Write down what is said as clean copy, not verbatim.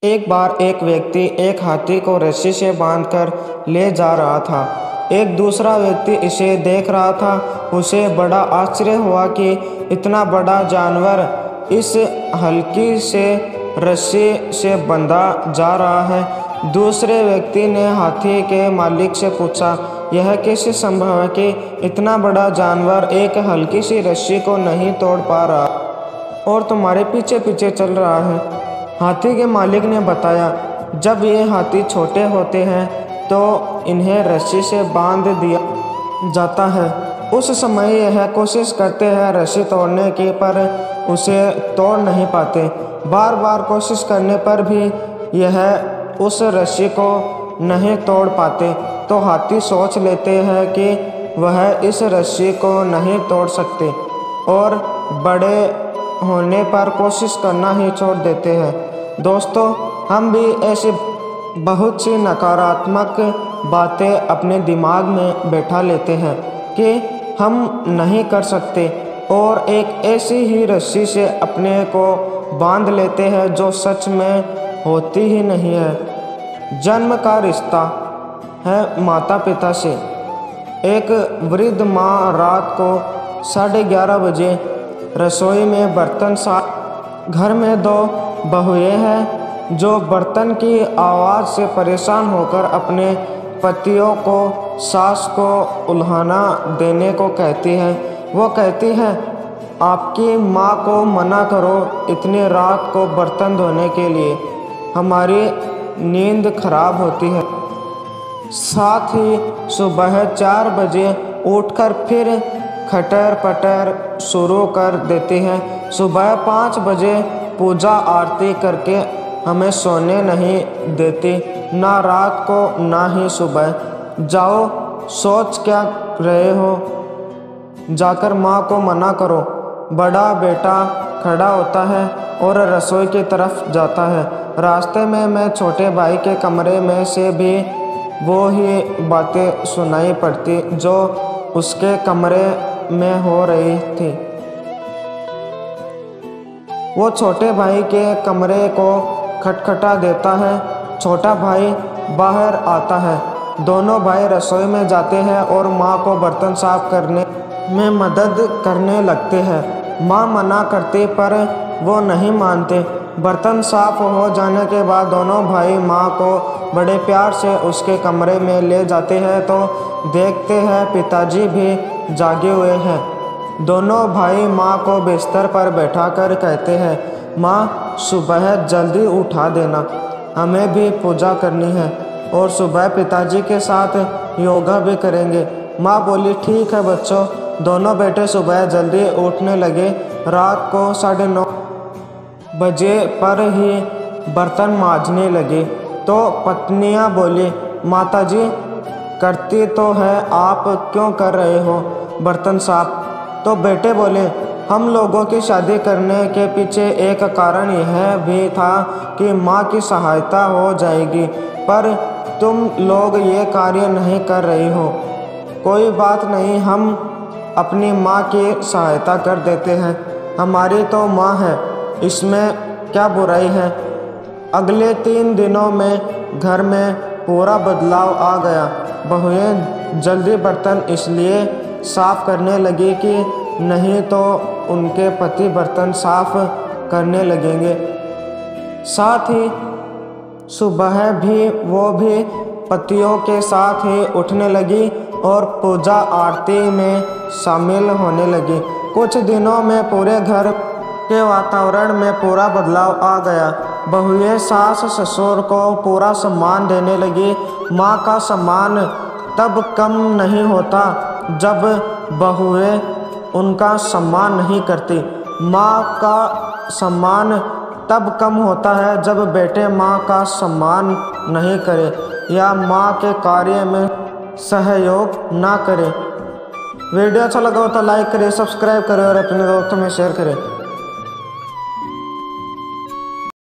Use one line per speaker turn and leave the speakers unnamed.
एक बार एक व्यक्ति एक हाथी को रस्सी से बांधकर ले जा रहा था। एक दूसरा व्यक्ति इसे देख रहा था। उसे बड़ा आश्चर्य हुआ कि इतना बड़ा जानवर इस हल्की से रस्सी से बंधा जा रहा है। दूसरे व्यक्ति ने हाथी के मालिक से पूछा, यह कैसे संभव है कि इतना बड़ा जानवर एक हल्की सी रस्सी को नहीं तोड़ पा रहा और तुम्हारे पीछे पीछे चल रहा है? हाथी के मालिक ने बताया, जब ये हाथी छोटे होते हैं तो इन्हें रस्सी से बांध दिया जाता है। उस समय यह कोशिश करते हैं रस्सी तोड़ने की, पर उसे तोड़ नहीं पाते। बार बार कोशिश करने पर भी यह उस रस्सी को नहीं तोड़ पाते। तो हाथी सोच लेते हैं कि वह इस रस्सी को नहीं तोड़ सकते और बड़े होने पर कोशिश करना ही छोड़ देते हैं। दोस्तों, हम भी ऐसी बहुत सी नकारात्मक बातें अपने दिमाग में बैठा लेते हैं कि हम नहीं कर सकते और एक ऐसी ही रस्सी से अपने को बांध लेते हैं जो सच में होती ही नहीं है। जन्म का रिश्ता है माता पिता से। एक वृद्ध माँ रात को 11:30 बजे रसोई में बर्तन साफ। घर में 2 बहुएं हैं जो बर्तन की आवाज़ से परेशान होकर अपने पतियों को सास को उल्हाना देने को कहती हैं। वो कहती हैं, आपकी माँ को मना करो इतनी रात को बर्तन धोने के लिए, हमारी नींद खराब होती है। साथ ही सुबह 4 बजे उठकर फिर खटर पटर शुरू कर देती हैं। सुबह 5 बजे पूजा आरती करके हमें सोने नहीं देती, ना रात को ना ही सुबह। जाओ, सोच क्या रहे हो, जाकर माँ को मना करो। बड़ा बेटा खड़ा होता है और रसोई की तरफ जाता है। रास्ते में मैं छोटे भाई के कमरे में से भी वो ही बातें सुनाई पड़ती जो उसके कमरे में हो रही थी। वो छोटे भाई के कमरे को खटखटा देता है। छोटा भाई बाहर आता है। दोनों भाई रसोई में जाते हैं और माँ को बर्तन साफ करने में मदद करने लगते हैं। माँ मना करती पर वो नहीं मानते। बर्तन साफ हो जाने के बाद दोनों भाई माँ को बड़े प्यार से उसके कमरे में ले जाते हैं तो देखते हैं पिताजी भी जागे हुए हैं। दोनों भाई माँ को बिस्तर पर बैठाकर कहते हैं, माँ सुबह जल्दी उठा देना, हमें भी पूजा करनी है और सुबह पिताजी के साथ योगा भी करेंगे। माँ बोली, ठीक है बच्चों। दोनों बेटे सुबह जल्दी उठने लगे। रात को 9:30 बजे पर ही बर्तन मांजने लगे तो पत्नियाँ बोली, माताजी करती तो है, आप क्यों कर रहे हो बर्तन साफ? तो बेटे बोले, हम लोगों की शादी करने के पीछे एक कारण यह भी था कि माँ की सहायता हो जाएगी, पर तुम लोग ये कार्य नहीं कर रही हो। कोई बात नहीं, हम अपनी माँ की सहायता कर देते हैं, हमारी तो माँ है, इसमें क्या बुराई है। अगले 3 दिनों में घर में पूरा बदलाव आ गया। बहुएं जल्दी बर्तन इसलिए साफ करने लगी कि नहीं तो उनके पति बर्तन साफ करने लगेंगे। साथ ही सुबह भी वो भी पतियों के साथ ही उठने लगी और पूजा आरती में शामिल होने लगी। कुछ दिनों में पूरे घर के वातावरण में पूरा बदलाव आ गया। बहुएं सास ससुर को पूरा सम्मान देने लगी। माँ का सम्मान तब कम नहीं होता जब बहुएं उनका सम्मान नहीं करती। माँ का सम्मान तब कम होता है जब बेटे माँ का सम्मान नहीं करे या माँ के कार्य में सहयोग ना करे। वीडियो अच्छा लगा हो तो लाइक करें, सब्सक्राइब करें और अपने दोस्तों में शेयर करें।